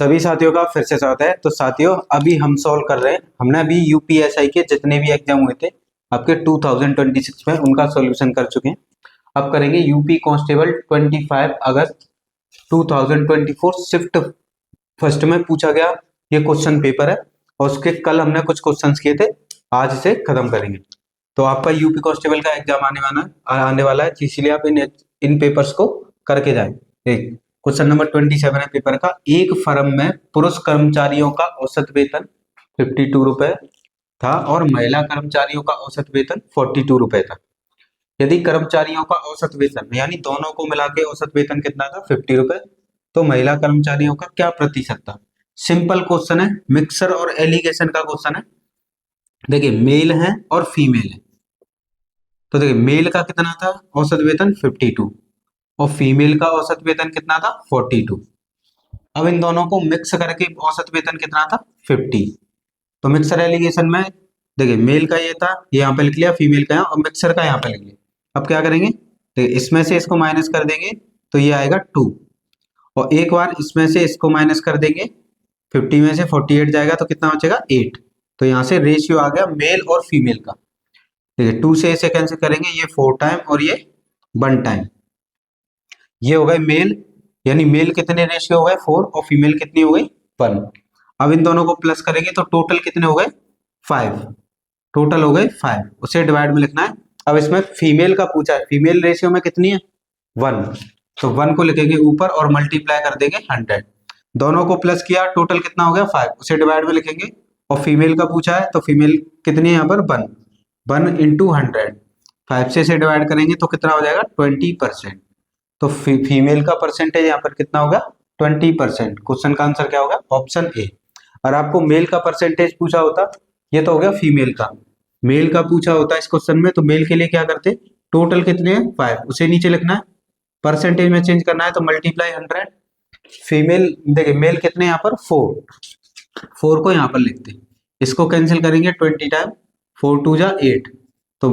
सभी साथियों का फिर से स्वागत है। तो साथियों अभी हम सॉल्व कर रहे हैं, हमने अभी यूपीएसआई के जितने भी एग्जाम हुए थे आपके 2026 में उनका सॉल्यूशन कर चुके हैं। अब करेंगे यूपी कांस्टेबल 25 अगस्त 2024 शिफ्ट फर्स्ट में पूछा गया ये क्वेश्चन पेपर है और उसके कल हमने कुछ क्वेश्चंस किए थे, आज इसे खत्म करेंगे। तो आपका यूपी कांस्टेबल का एग्जाम आने वाला है, इसीलिए आप इन पेपर्स को करके जाएं। एक क्वेश्चन नंबर 27 है पेपर का। एक फर्म में पुरुष कर्मचारियों का औसत वेतन 52 रुपए था और महिला कर्मचारियों का औसत वेतन 42 रुपए था। यदि कर्मचारियों का औसत वेतन यानी दोनों को मिला के औसत वेतन कितना था 50 रुपए, तो महिला कर्मचारियों का क्या प्रतिशत था। सिंपल क्वेश्चन है, मिक्सर और एलिगेशन का क्वेश्चन है। देखिए मेल है और फीमेल है, तो देखिए मेल का कितना था औसत वेतन 52 और फीमेल का औसत वेतन कितना था 42। अब इन दोनों को मिक्स करके औसत वेतन कितना था 50। तो मिक्सर एलिगेशन में देखिए मेल का ये था, ये यहाँ पे लिख लिया, फीमेल का यहाँ और मिक्सर का यहाँ पे लिख लिया। अब क्या करेंगे, देखिए इसमें से इसको माइनस कर देंगे तो ये आएगा 2 और एक बार इसमें से इसको माइनस कर देंगे, 50 में से 48 जाएगा तो कितना बचेगा 8। तो यहाँ से रेशियो आ गया मेल और फीमेल का। देखिए 2 से इसे कैंसिल करेंगे, ये 4 टाइम और ये 1 टाइम। ये हो गए मेल, यानी मेल कितने रेशियो हो गए 4 और फीमेल कितनी हो गई 1। अब इन दोनों को प्लस करेंगे तो टोटल कितने हो गए 5। टोटल हो गए 5, उसे डिवाइड में लिखना है। अब इसमें फीमेल का पूछा है, फीमेल रेशियो में कितनी है 1, तो 1 को लिखेंगे ऊपर और मल्टीप्लाई कर देंगे 100। दोनों को प्लस किया, टोटल कितना हो गया 5, उसे डिवाइड में लिखेंगे। और फीमेल का पूछा है तो फीमेल कितनी है यहाँ पर 1 इंटू 100, 5 से इसे डिवाइड करेंगे तो कितना हो जाएगा 20%। तो फीमेल का परसेंटेज यहाँ पर कितना होगा 20%। क्वेश्चन का आंसर क्या होगा ऑप्शन ए। और आपको मेल का परसेंटेज पूछा होता, ये तो हो गया फीमेल का, मेल का पूछा होता इस क्वेश्चन में, तो मेल के लिए क्या करते, टोटल कितने हैं 5, उसे नीचे लिखना है, परसेंटेज में चेंज करना है तो मल्टीप्लाई 100। फीमेल देखिए मेल कितने यहाँ पर 4 को यहाँ पर लिखते, इसको कैंसिल करेंगे 20 टाइम, 4 2 जा 8, तो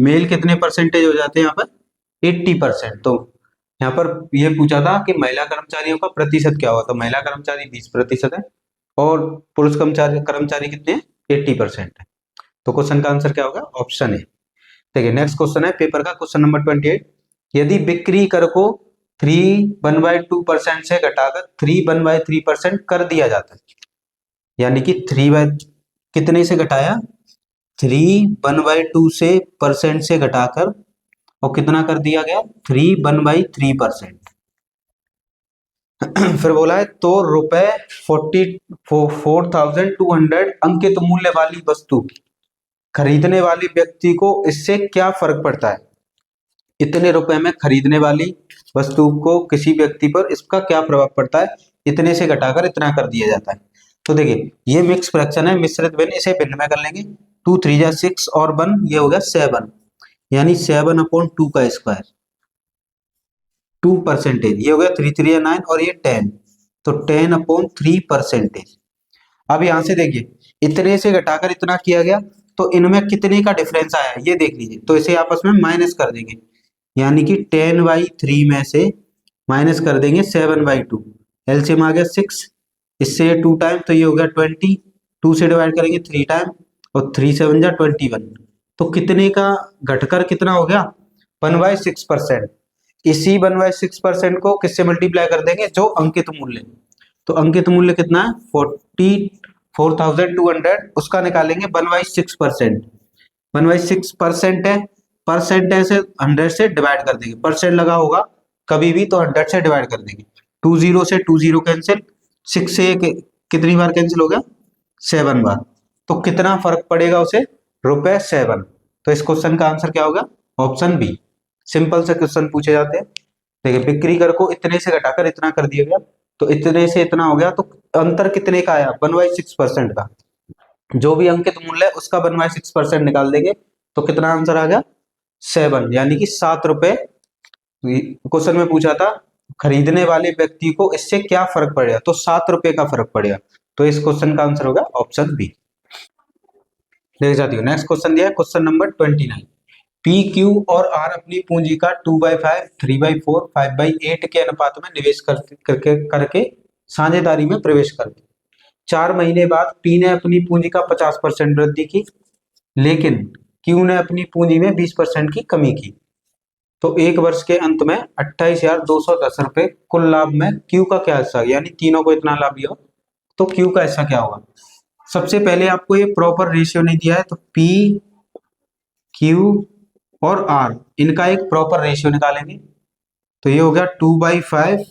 मेल कितने परसेंटेज हो जाते हैं यहाँ पर 80%। तो यहाँ पर ये पूछा था कि महिला कर्मचारियों का प्रतिशत क्या हुआ, तो महिला कर्मचारी 20% है और पुरुष कर्मचारी कितने हैं 80% है। तो क्वेश्चन का आंसर क्या होगा ऑप्शन ए। देखिए नेक्स्ट क्वेश्चन है पेपर का, क्वेश्चन नंबर 28। यदि बिक्री कर को 3/2% से घटाकर 3/3% कर दिया जाता है, यानी कि 3 कितने से घटाया 3/2 से परसेंट से घटाकर और कितना कर दिया गया 3/3%। फिर बोला है तो रुपए 4,200 अंकित मूल्य वाली वस्तु खरीदने वाली व्यक्ति को इससे क्या फर्क पड़ता है। इतने रुपए में खरीदने वाली वस्तु को किसी व्यक्ति पर इसका क्या प्रभाव पड़ता है, इतने से घटाकर इतना कर दिया जाता है। तो देखिए ये मिक्स फ्रैक्शन है, मिश्रित भिन्न, इसे भिन्न में कर लेंगे, 2 3 जा 6 और 1 ये हो गया 7, यानी 7/2 का स्क्वायर 2%, ये हो गया 3 3 या 9 और ये 10, तो 10/3%। अब यहां से देखिए इतने से घटाकर इतना किया गया तो इनमें कितने का डिफरेंस आया ये देख लीजिए, तो इसे आपस में माइनस कर देंगे, यानी कि 10/3 में से माइनस कर देंगे 7/2, एलसीएम आ गया 6, इससे 2 टाइम तो ये हो गया 20, 2 से डिवाइड करेंगे 3 टाइम और 3 7 जा 21, तो कितने का घटकर कितना हो गया 1/6%। इसी 1/6% को किससे मल्टीप्लाई कर देंगे जो अंकित मूल्य, तो अंकित मूल्य कितना है 4,200, उसका निकालेंगे 1/6%। 1/6% है, परसेंटेज से 100 से डिवाइड कर देंगे, परसेंट लगा होगा कभी भी तो 100 से डिवाइड कर देंगे, 20 से 20 कैंसिल, 6 से कितनी बार कैंसिल हो गया 7 बार, तो कितना फर्क पड़ेगा उसे रुपए 7। तो इस क्वेश्चन का आंसर क्या होगा ऑप्शन बी। सिंपल से क्वेश्चन पूछे जाते हैं। देखिए बिक्री कर को इतने से घटाकर इतना कर दिया गया, तो इतने से इतना हो गया, तो अंतर कितने का आया 1/6% का, जो भी अंकित मूल्य है उसका 1/6% निकाल देंगे तो कितना आंसर आ गया 7, यानी कि 7 रुपए। क्वेश्चन में पूछा था खरीदने वाले व्यक्ति को इससे क्या फर्क पड़ेगा, तो 7 रुपए का फर्क पड़ेगा, तो इस क्वेश्चन का आंसर होगा ऑप्शन बी। देख जाती हूँ नेक्स्ट क्वेश्चन दिया है, क्वेश्चन नंबर 29। पी क्यू और आर अपनी पूंजी का 2/5, 3/4, 5/8 के अनुपात में निवेश करके साझेदारी में प्रवेश कर दी। 4 महीने बाद पी ने अपनी पूंजी का 50% वृद्धि की, लेकिन क्यू ने अपनी पूंजी में 20% की कमी की। तो एक वर्ष के अंत में 28,210 रुपए कुल लाभ में क्यू का क्या हिस्सा, यानी तीनों को इतना लाभ लिया, तो क्यू का हिस्सा क्या होगा। सबसे पहले आपको ये प्रॉपर रेशियो नहीं दिया है, तो पी, क्यू और आर, इनका एक प्रॉपर रेशियो निकालेंगे। तो ये हो गया 2/5,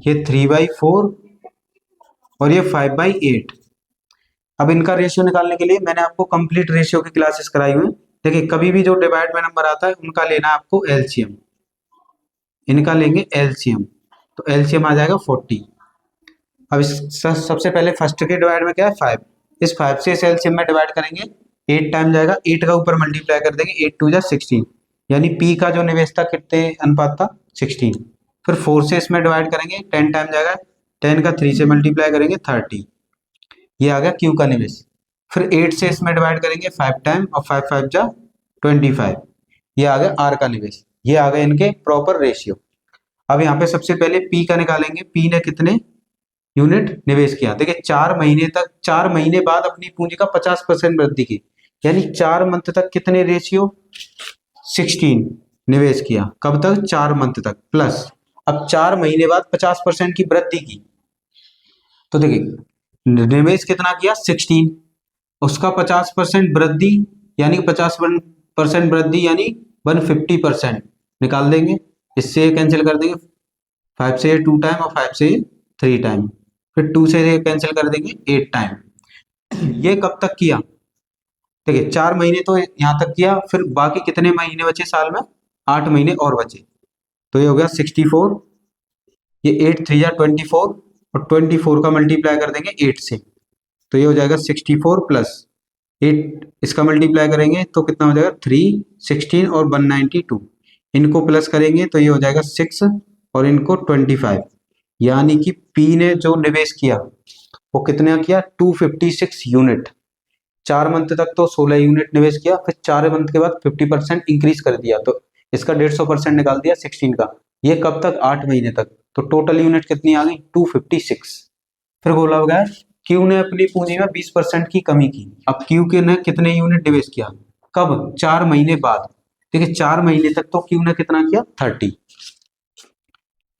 ये 3/4 और ये 5/8। अब इनका रेशियो निकालने के लिए मैंने आपको कंप्लीट रेशियो की क्लासेस कराई हुई। देखिए, कभी भी जो डिवाइड में नंबर आता है उनका लेना है आपको एलसीएम, इनका लेंगे एलसीएम, तो एलसीएम आ जाएगा 40। अब इस सबसे पहले फर्स्ट के डिवाइड में क्या है 5, इस 5 से इस एलसीएम में डिवाइड करेंगे, 8 टाइम जाएगा, 8 का ऊपर मल्टीप्लाई कर देंगे, 8 2 जा 16, यानी पी का जो निवेश था कितने अनुपात था 16। फिर 4 से इसमें डिवाइड करेंगे, 10 टाइम जाएगा, 10 का 3 से मल्टीप्लाई करेंगे 30, ये आ गया क्यू का निवेश। फिर 8 से इसमें डिवाइड करेंगे 5 टाइम, और 5 5 जा 25, ये आ गया आर का निवेश। ये आ गए इनके प्रॉपर रेशियो। अब यहाँ पे सबसे पहले पी का निकालेंगे, पी ने कितने यूनिट निवेश किया। देखिए 4 महीने तक, 4 महीने बाद अपनी पूंजी का 50% वृद्धि की, यानी 4 मंथ तक कितने रेशियो 16 निवेश किया। कब तक 4 मंथ तक, प्लस अब 4 महीने बाद 50% की वृद्धि की, तो देखिए निवेश कितना किया 16, उसका 50% वृद्धि, यानी 50% वृद्धि यानी 150% निकाल देंगे, इससे कैंसिल कर देंगे, 5 से 2 टाइम और 5 से 3 टाइम, फिर 2 से कैंसिल कर देंगे 8 टाइम। ये कब तक किया, देखिए 4 महीने तो यहाँ तक किया, फिर बाकी कितने महीने बचे साल में, 8 महीने और बचे, तो ये हो गया 64, ये 8 3 जा 24, और 24 का मल्टीप्लाई कर देंगे 8 से, तो ये हो जाएगा 64 प्लस 8, इसका मल्टीप्लाई करेंगे तो कितना हो जाएगा 3, 16 और 192, इनको प्लस करेंगे तो ये हो जाएगा 6 और इनको 25, यानी कि पी ने जो निवेश किया वो कितना किया 256 यूनिट। 4 मंथ तक तो 16 यूनिट निवेश किया, फिर 4 मंथ के बाद 50% इंक्रीज कर दिया, तो इसका 150% निकाल दिया 16 का। ये कब तक 8 महीने तक, तो टोटल यूनिट कितनी आ गई 256। फिर बोला हो गया क्यू ने अपनी पूंजी में 20% की कमी की। अब क्यू के ने कितने यूनिट निवेश किया, कब 4 महीने बाद। देखिए 4 महीने तक तो क्यू ने कितना किया 30,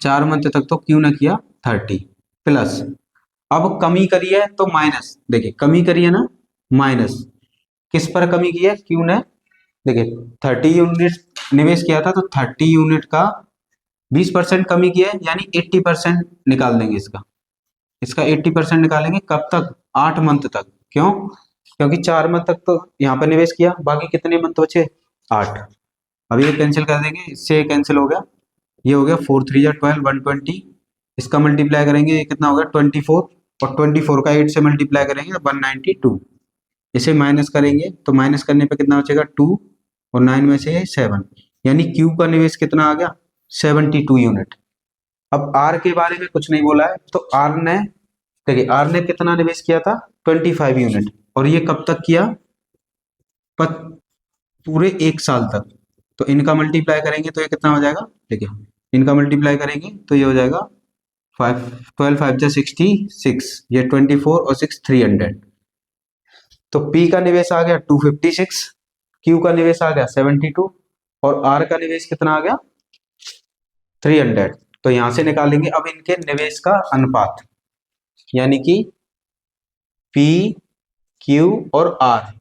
4 मंथ तक तो क्यू ने किया 30, प्लस अब कमी करी है तो माइनस, देखिए कमी करी है ना, माइनस किस पर कमी की है क्यू ने, देखिए 30 यूनिट निवेश किया था, तो 30 यूनिट का 20% कमी की है, यानी 80% निकाल देंगे इसका 80% निकालेंगे कब तक 8 मंथ तक। क्यों, क्योंकि 4 मंथ तक तो यहाँ पर निवेश किया, बाकी कितने मंथ बचे 8। अब ये कैंसिल कर देंगे, इससे कैंसिल हो गया, ये हो गया 4 3 जा 12 120, इसका मल्टीप्लाई करेंगे ये कितना होगा 24, और 24 का 8 से मल्टीप्लाई करेंगे 192, इसे माइनस करेंगे तो माइनस करने पे कितना बचेगा 2, और 9 में से 7, यानी क्यू का निवेश कितना आ गया 72 यूनिट। अब आर के बारे में कुछ नहीं बोला है, तो आर ने, देखिए आर ने कितना निवेश किया था 25 यूनिट, और ये कब तक किया पूरे 1 साल तक, तो इनका मल्टीप्लाई करेंगे तो ये कितना हो जाएगा, देखिए इनका मल्टीप्लाई करेंगे तो ये हो जाएगा 5 12 5 जा 66, ये 24 और 6 300, तो पी का निवेश आ गया 256, क्यू का निवेश आ गया 72, और आर का निवेश कितना आ गया 300। तो यहां से निकालेंगे अब इनके निवेश का अनुपात, यानी कि पी, क्यू और आर।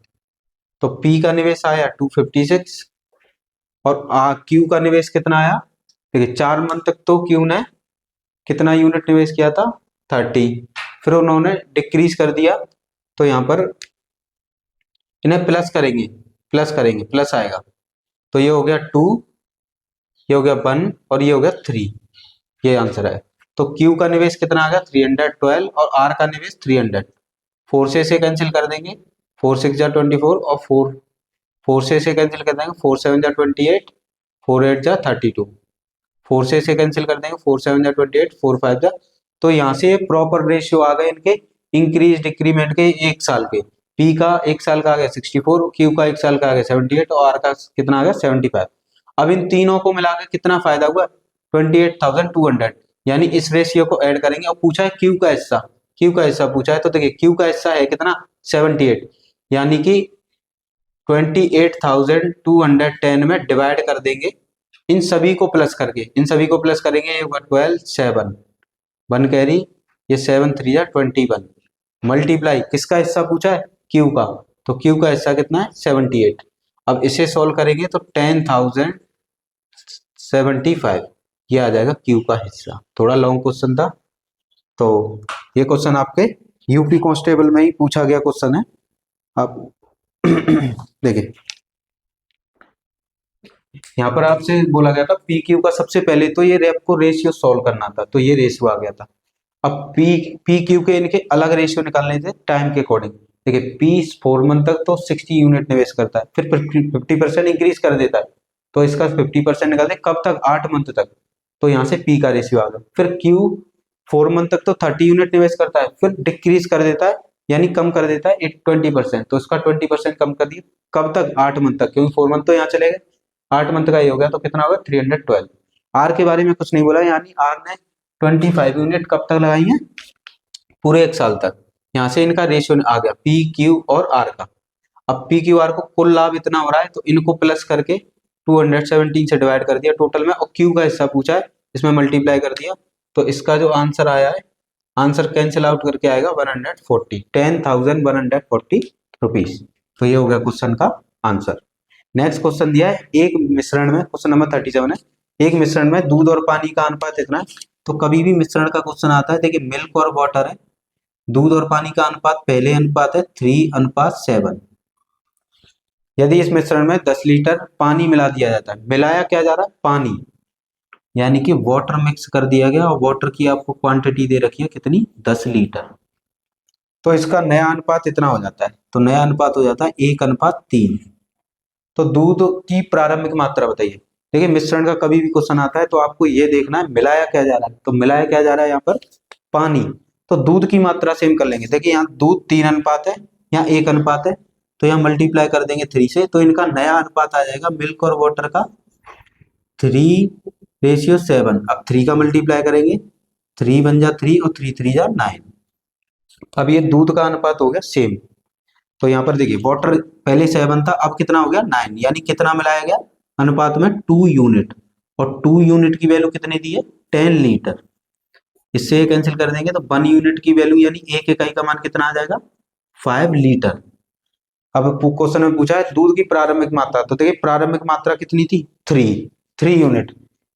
तो पी का निवेश आया 256, और क्यू का निवेश कितना आया, देखिए 4 मंथ तक तो क्यू ने कितना यूनिट निवेश किया था 30, फिर उन्होंने डिक्रीज कर दिया, तो यहां पर इन्हें प्लस करेंगे, प्लस आएगा, तो ये हो गया 2, ये हो गया 1 और ये हो गया 3, ये आंसर है। तो Q का निवेश कितना आ गया 312, और R का निवेश 300। 4 से इसे कैंसिल कर देंगे, 4 6 जा 24, और 4 से इसे कैंसिल कर देंगे, 4 7 जा 28, 4 8 जा 32, 4 से इसे कैंसिल कर देंगे, 4 7 जा 28, 4 5 जा, तो यहाँ से प्रॉपर रेशियो आ गए इनके इंक्रीज डिक्रीमेंट के 1 साल के। P का 1 साल का आ गया 64, Q का 1 साल का आ गया 78, और R का कितना आ गया 75। अब इन तीनों को मिलाकर कितना फायदा हुआ 28,200, यानी इस रेशियो को ऐड करेंगे। और पूछा है क्यू का हिस्सा, क्यू का हिस्सा पूछा है, तो देखिए क्यू का हिस्सा है कितना 78, यानी कि 28,210 में डिवाइड कर देंगे इन सभी को प्लस करके, इन सभी को प्लस करेंगे, ये 12 7 1 कैरी, ये 7 3 या 21 मल्टीप्लाई किसका हिस्सा पूछा है क्यू का, तो क्यू का हिस्सा कितना है 78। अब इसे सॉल्व करेंगे तो 10,075 ये आ जाएगा क्यू का हिस्सा। थोड़ा लॉन्ग क्वेश्चन था, तो ये क्वेश्चन आपके यूपी कांस्टेबल में ही पूछा गया क्वेश्चन है। आप देखिए यहाँ पर आपसे बोला गया था पी क्यू का, सबसे पहले तो ये आपको रेशियो सॉल्व करना था, तो ये रेशियो आ गया था। अब पी क्यू के इनके अलग रेशियो निकालने थे टाइम के अकॉर्डिंग। देखिए पी 4 मंथ तक तो 60 यूनिट निवेश करता है, फिर 50% इंक्रीज कर देता है, तो इसका 50% निकालते कब तक 8 मंथ तक, तो यहाँ से पी का रेशियो आ गया। फिर क्यू 4 मंथ तक तो 30 यूनिट निवेश करता है, फिर डिक्रीज कर देता है यानी कम कर देता है 20%, तो इसका 20% कम कर दिया कब तक 8 मंथ तक, क्योंकि 4 मंथ तो यहाँ चले गए, 8 मंथ का ये हो गया, तो कितना होगा 312। आर के बारे में कुछ नहीं बोला, यानी आर ने 25 यूनिट कब तक लगाई है पूरे 1 साल तक। यहाँ से इनका रेशियो आ गया पी क्यू और आर का। अब पी क्यू आर को कुल लाभ इतना हो रहा है, तो इनको प्लस करके 217 से डिवाइड कर दिया टोटल में, और क्यू का हिस्सा पूछा है इसमें मल्टीप्लाई कर दिया, तो इसका जो आंसर आया है, आंसर कैंसिल आउट करके आएगा 140, 10,140 रुपीज। तो ये हो गया क्वेश्चन का आंसर। नेक्स्ट क्वेश्चन दिया है एक मिश्रण में, क्वेश्चन नंबर 37 है, एक मिश्रण में दूध और पानी का अनुपात इतना है। तो कभी भी मिश्रण का क्वेश्चन आता है, देखिए मिल्क और वाटर है, दूध और पानी का अनुपात पहले अनुपात है 3:7। यदि इस मिश्रण में 10 लीटर पानी मिला दिया जाता है, मिलाया क्या जा रहा है पानी, यानी कि वाटर मिक्स कर दिया गया, और वाटर की आपको क्वांटिटी दे रखी है कितनी 10 लीटर, तो इसका नया अनुपात इतना हो जाता है, तो नया अनुपात हो जाता है 1:3। तो दूध की प्रारंभिक मात्रा बताइए। देखिए मिश्रण का कभी भी क्वेश्चन आता है तो आपको ये देखना है मिलाया क्या जा रहा है, तो मिलाया क्या जा रहा है यहाँ पर पानी, तो दूध की मात्रा सेम कर लेंगे। देखिए यहाँ दूध 3 अनुपात है, यहाँ 1 अनुपात है, तो यहाँ मल्टीप्लाई कर देंगे 3 से, तो इनका नया अनुपात आ जाएगा मिल्क और वाटर का 3:7। अब 3 का मल्टीप्लाई करेंगे, 3 बन जा 3 और 3 3 जा 9। अब ये दूध का अनुपात हो गया सेम, तो यहाँ पर देखिए वाटर पहले 7 था, अब कितना हो गया 9, यानी कितना मिलाया गया अनुपात में 2 यूनिट, और 2 यूनिट की वैल्यू कितनी दी है 10 लीटर। इससे ये कैंसिल कर देंगे, तो 1 यूनिट की वैल्यू यानी एक इकाई का मान कितना आ जाएगा 5 लीटर। अब क्वेश्चन में पूछा है दूध की प्रारंभिक मात्रा, तो देखिए प्रारंभिक मात्रा कितनी थी 3 यूनिट,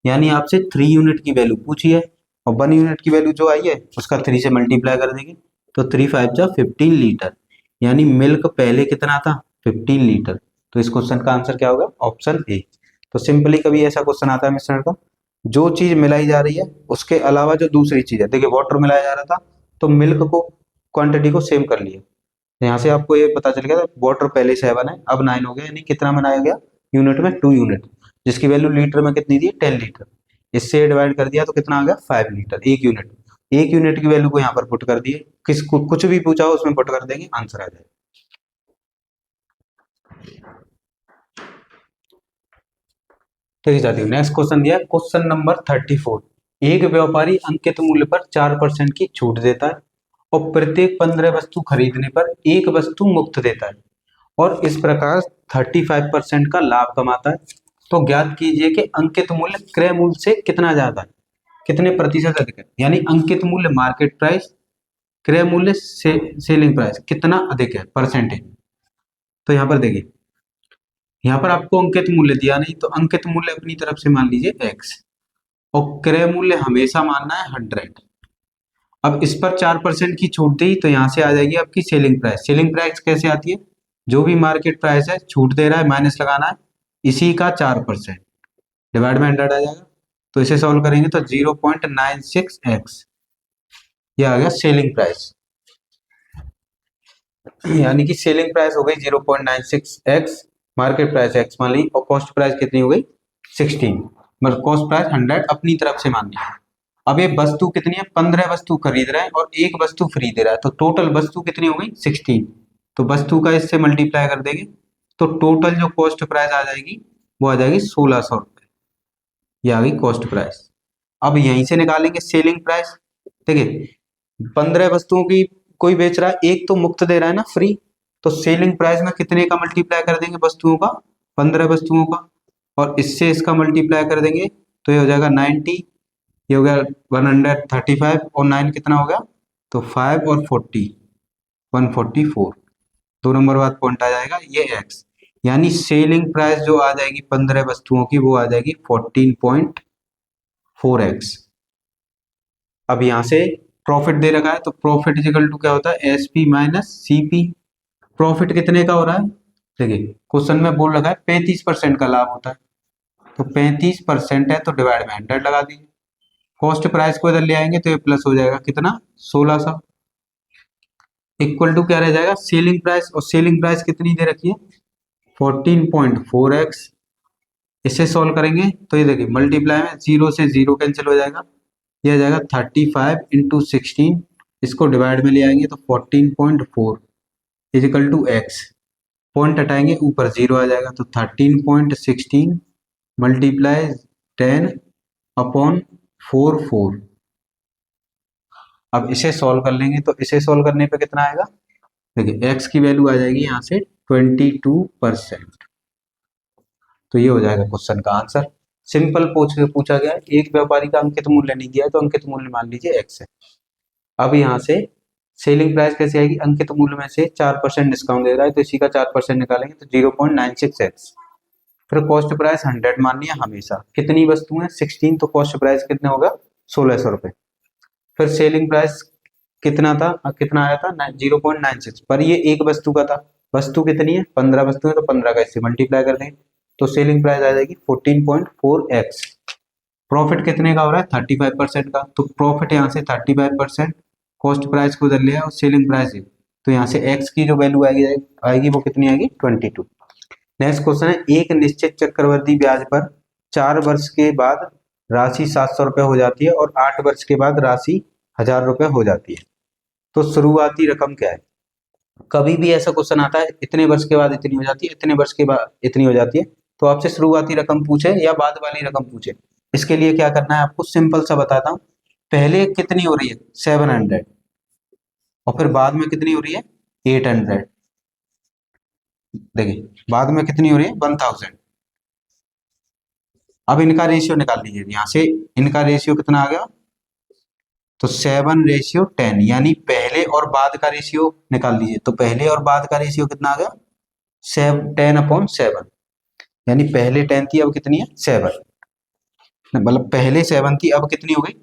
यानी आपसे 3 यूनिट की वैल्यू पूछी है, और 1 यूनिट की वैल्यू जो आई है उसका 3 से मल्टीप्लाई कर देंगे, तो 3 5 जा 15 लीटर, यानी मिल्क पहले कितना था 15 लीटर। तो इस क्वेश्चन का आंसर क्या होगा ऑप्शन ए। तो सिंपली कभी ऐसा क्वेश्चन आता है मिश्रण का, जो चीज मिलाई जा रही है उसके अलावा जो दूसरी चीज है, देखिए वाटर मिलाया जा रहा था तो मिल्क को क्वांटिटी को सेम कर लिया, यहाँ से आपको ये पता चल गया वाटर पहले 7 है अब 9 हो गया, यानी कितना बनाया गया यूनिट में 2 यूनिट, जिसकी वैल्यू लीटर में कितनी थी 10 लीटर, इससे डिवाइड कर दिया तो कितना आ गया 5 लीटर, 1 यूनिट की वैल्यू को यहाँ पर पुट कर दिए, कुछ भी पूछा हो उसमें पुट कर देंगे आंसर आ जाएगा। देखिए साथियों नेक्स्ट क्वेश्चन दिया है क्वेश्चन नंबर 34, एक व्यापारी अंकित मूल्य पर 4% की छूट देता है और प्रत्येक 15 वस्तु खरीदने पर एक वस्तु मुफ्त देता है, और इस प्रकार 35% का लाभ कमाता है। तो ज्ञात कीजिए कि अंकित मूल्य क्रय मूल्य से कितना ज्यादा है, कितने प्रतिशत अधिक है, यानी अंकित मूल्य मार्केट प्राइस, क्रय मूल्य सेलिंग प्राइस कितना अधिक है परसेंटेज। तो यहाँ पर देखिए यहाँ पर आपको अंकित मूल्य दिया नहीं, तो अंकित मूल्य अपनी तरफ से मान लीजिए x, और क्रय मूल्य हमेशा मानना है 100। अब इस पर 4% की छूट दी, तो यहाँ से आ जाएगी आपकी सेलिंग प्राइस। सेलिंग प्राइस कैसे आती है, जो भी मार्केट प्राइस है छूट दे रहा है माइनस लगाना है इसी का 4%, डिवाइड में 100 आ जाएगा। तो इसे सॉल्व करेंगे तो 0.96x ये आ गया सेलिंग प्राइस, यानी कि सेलिंग प्राइस हो गई 0.96x, मार्केट प्राइस x मान ली, और कॉस्ट प्राइस कितनी हो गई 16, मतलब कॉस्ट प्राइस 100 अपनी तरफ से मान लिया। अब ये वस्तु कितनी है 15 वस्तु खरीद रहे हैं और एक वस्तु फ्री दे रहा है, तो टोटल वस्तु कितनी हो गई 16, तो वस्तु का इससे मल्टीप्लाई कर देंगे, तो टोटल जो कॉस्ट प्राइस आ जाएगी वो आ जाएगी 1600 रुपये, ये आ गई कॉस्ट प्राइस। अब यहीं से निकालेंगे सेलिंग प्राइस। देखिए 15 वस्तुओं की कोई बेच रहा है, एक तो मुफ्त दे रहा है ना, फ्री, तो सेलिंग प्राइस में कितने का मल्टीप्लाई कर देंगे वस्तुओं का, 15 वस्तुओं का, और इससे इसका मल्टीप्लाई कर देंगे तो ये हो जाएगा 90, ये हो गया 135 और 9 कितना हो गया, तो 5 और 40 144, 2 नंबर बाद पॉइंट आ जाएगा ये एक्स, यानी सेलिंग प्राइस जो आ जाएगी 15 वस्तुओं की वो आ जाएगी 14.4x। अब यहां से प्रॉफिट दे रखा है तो प्रॉफिट इक्वल टू क्या होता है, S P minus C P. Profit कितने का हो रहा है, देखिए क्वेश्चन में बोल रखा है 35% का लाभ होता है, तो 35% है तो डिवाइड में 100 लगा दीजिए। कॉस्ट प्राइस को इधर ले आएंगे तो ये प्लस हो जाएगा कितना, 1600, इक्वल टू क्या रह जाएगा, सेलिंग प्राइस, और सेलिंग प्राइस कितनी दे रखी है 14.4x। इसे सॉल्व करेंगे तो ये देखिए मल्टीप्लाई में 0 से 0 कैंसिल हो जाएगा, ये आ जाएगा 35 इंटू 16, इसको डिवाइड में ले आएंगे तो 14.4 इजिकल टू एक्स, पॉइंट हटाएंगे ऊपर 0 आ जाएगा, तो 13.16 मल्टीप्लाई 10/44। अब इसे सॉल्व कर लेंगे तो इसे सॉल्व करने पे कितना आएगा, देखिए x की वैल्यू आ जाएगी यहाँ से 22%। तो ये हो जाएगा क्वेश्चन का आंसर। सिंपल पूछा गया है, एक व्यापारी का अंकित मूल्य नहीं दिया है तो अंकित मूल्य मान लीजिए x है। अब यहाँ से सेलिंग प्राइस कैसे आएगी, अंकित मूल्य में से 4% डिस्काउंट दे रहा है तो इसी का 4% निकालेंगे तो 0.96x। फिर कॉस्ट प्राइस 100 माननी है हमेशा, कितनी वस्तु है 16, तो कॉस्ट प्राइस कितना होगा 1600 रुपए। फिर सेलिंग प्राइस कितना था, कितना आया था 0.96, पर ये एक वस्तु का था, वस्तु कितनी है 15 वस्तु है तो 15 का इससे मल्टीप्लाई कर देंगे तो सेलिंग प्राइस आ जाएगी 14.4x। प्रॉफिट कितने का हो रहा है 35% का, तो प्रॉफिट यहाँ से 35%, कॉस्ट प्राइस को उधर ले और सेलिंग प्राइस है तो यहाँ से x की जो वैल्यू आएगी वो कितनी आएगी 22। नेक्स्ट क्वेश्चन है, एक निश्चित चक्रवृद्धि ब्याज पर 4 वर्ष के बाद राशि 700 रुपये हो जाती है और 8 वर्ष के बाद राशि 1000 रुपये हो जाती है, तो शुरुआती रकम क्या है। कभी भी ऐसा क्वेश्चन आता है इतने वर्ष के बाद इतनी हो जाती है, इतने वर्ष के बाद इतनी हो जाती है, तो आपसे शुरुआती रकम पूछे या बाद वाली रकम पूछे, इसके लिए क्या करना है आपको, सिंपल सा बताता हूँ। पहले कितनी हो रही है 700 और फिर बाद में कितनी हो रही है 800, देखिए बाद में कितनी हो रही है 1000। अब इनका रेशियो निकाल लीजिए, यहां से इनका रेशियो कितना आ गया, तो 7:10, यानी पहले और बाद का रेशियो निकाल लीजिए, तो पहले और बाद का रेशियो कितना आ गया 10/7, यानी पहले 10 थी अब कितनी है 7, मतलब पहले 7 थी अब कितनी हो गई।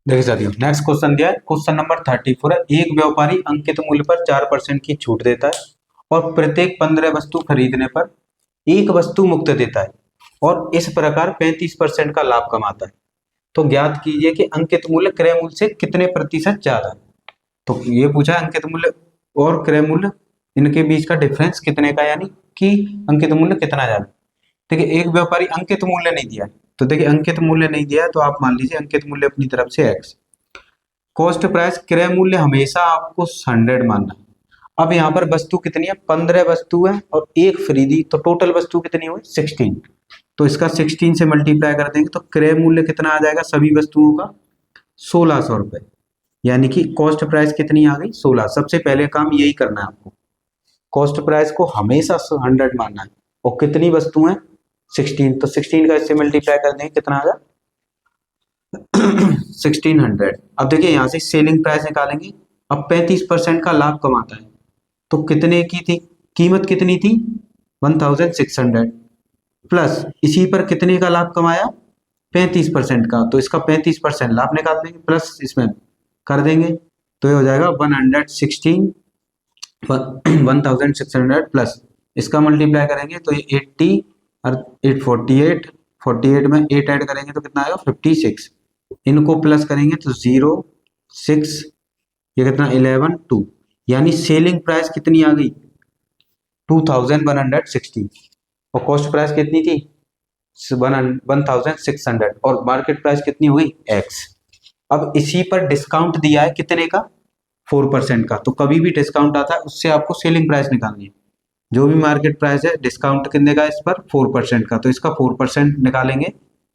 देखिए साथियों नेक्स्ट क्वेश्चन दिया है, क्वेश्चन नंबर 34 है, एक व्यापारी अंकित मूल्य पर 4% की छूट देता है और प्रत्येक 15 वस्तु खरीदने पर एक वस्तु मुफ्त देता है और इस प्रकार 35% का लाभ कमाता है, तो ज्ञात कीजिए कि अंकित मूल्य क्रय मूल्य से कितने प्रतिशत ज्यादा है। तो ये पूछा है अंकित मूल्य और क्रय मूल्य, इनके बीच का डिफरेंस कितने का, यानी कि अंकित मूल्य कितना ज्यादा। देखिए एक व्यापारी अंकित मूल्य नहीं दिया, तो देखिए अंकित मूल्य नहीं दिया है तो आप मान लीजिए अंकित मूल्य अपनी तरफ से x। कॉस्ट प्राइस क्रय मूल्य हमेशा आपको 100 मानना है। अब यहाँ पर वस्तु कितनी है 15 वस्तु है और एक खरीदी, तो टोटल वस्तु कितनी हुई 16, तो इसका 16 से मल्टीप्लाई कर देंगे तो क्रय मूल्य कितना आ जाएगा सभी वस्तुओं का 1600 रुपए, यानी कि कॉस्ट प्राइस कितनी आ गई 16। सबसे पहले काम यही करना है आपको, कॉस्ट प्राइस को हमेशा 100 मानना है और कितनी वस्तु है 16, तो 16 का इससे मल्टीप्लाई कर देंगे कितना आ जाएगा 1600। अब देखिए यहाँ से सेलिंग प्राइस निकालेंगे, अब 35% का लाभ कमाता है तो कितने की थी कीमत, कितनी थी 1600 प्लस इसी पर कितने का लाभ कमाया 35% का, तो इसका 35% लाभ निकाल देंगे प्लस इसमें कर देंगे तो ये हो जाएगा 1600 प्लस इसका मल्टीप्लाई करेंगे तो ये 80 और 848, 48 में 8 ऐड करेंगे तो कितना आएगा 56, इनको प्लस करेंगे तो 0 6, ये कितना 11 2, यानी सेलिंग प्राइस कितनी आ गई 2160 और कॉस्ट प्राइस कितनी थी 1600 और मार्केट प्राइस कितनी हो गई x। अब इसी पर डिस्काउंट दिया है कितने का 4% का, तो कभी भी डिस्काउंट आता है उससे आपको सेलिंग प्राइस निकालनी है। जो भी मार्केट प्राइस है डिस्काउंट कितने का इस पर 4% का, तो इसका 4% निकालेंगे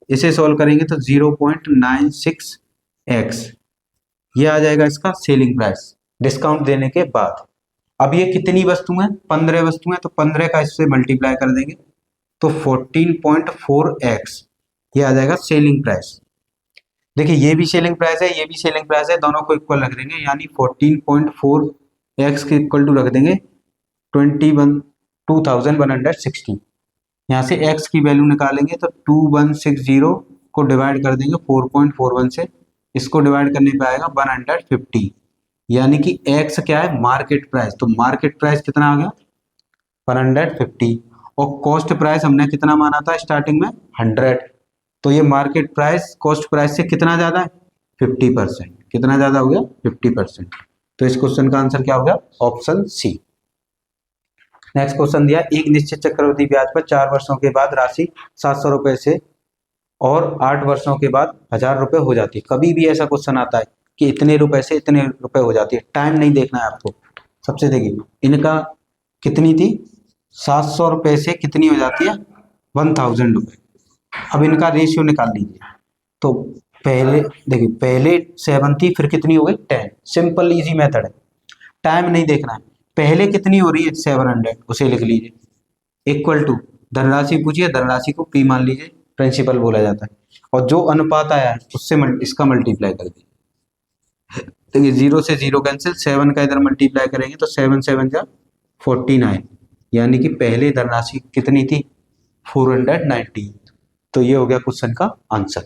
इसे सॉल्व करेंगे तो 0.96x ये आ जाएगा इसका सेलिंग प्राइस डिस्काउंट देने के बाद। अब ये कितनी वस्तु है, 15 वस्तु है, तो 15 का इससे मल्टीप्लाई कर देंगे तो 14.4x ये आ जाएगा सेलिंग प्राइस। देखिए ये भी सेलिंग प्राइस है, ये भी सेलिंग प्राइस है, दोनों को इक्वल रख देंगे, यानी 14.4x के इक्वल टू रख देंगे 2160। यहाँ से x की वैल्यू निकालेंगे तो 2160 को डिवाइड कर देंगे 4.41 से, इसको डिवाइड करने पे आएगा 150, यानी कि x क्या है, मार्केट प्राइस। तो मार्केट प्राइस कितना आ गया 150, और कॉस्ट प्राइस हमने कितना माना था स्टार्टिंग में 100, तो ये मार्केट प्राइस कॉस्ट प्राइस से कितना ज़्यादा है 50%। कितना ज़्यादा हो गया 50%। तो इस क्वेश्चन का आंसर क्या हो गया ऑप्शन सी। नेक्स्ट क्वेश्चन दिया, एक निश्चित चक्रवृद्धि ब्याज पर 4 वर्षों के बाद राशि 700 रुपये से और 8 वर्षों के बाद 1000 रुपये हो जाती है। कभी भी ऐसा क्वेश्चन आता है कि इतने रुपए से इतने रुपए हो जाती है, टाइम नहीं देखना है आपको। सबसे देखिए इनका कितनी थी 700 रुपये से कितनी हो जाती है 1000 रुपये। अब इनका रेशियो निकाल लीजिए, तो पहले देखिए पहले 7 थी, फिर कितनी हो गई 10। सिंपल इजी मेथड है, टाइम नहीं देखना है। पहले कितनी हो रही है 700, उसे लिख लीजिए इक्वल टू धनराशि पूछिए, धनराशि को P मान लीजिए, प्रिंसिपल बोला जाता है, और जो अनुपात आया है उससे इसका मल्टीप्लाई कर दीजिए। देखिए 0 से 0 कैंसिल, 7 का इधर मल्टीप्लाई करेंगे तो 7 7 जा 49, यानी कि पहले धनराशि कितनी थी 490। तो ये हो गया क्वेश्चन का आंसर।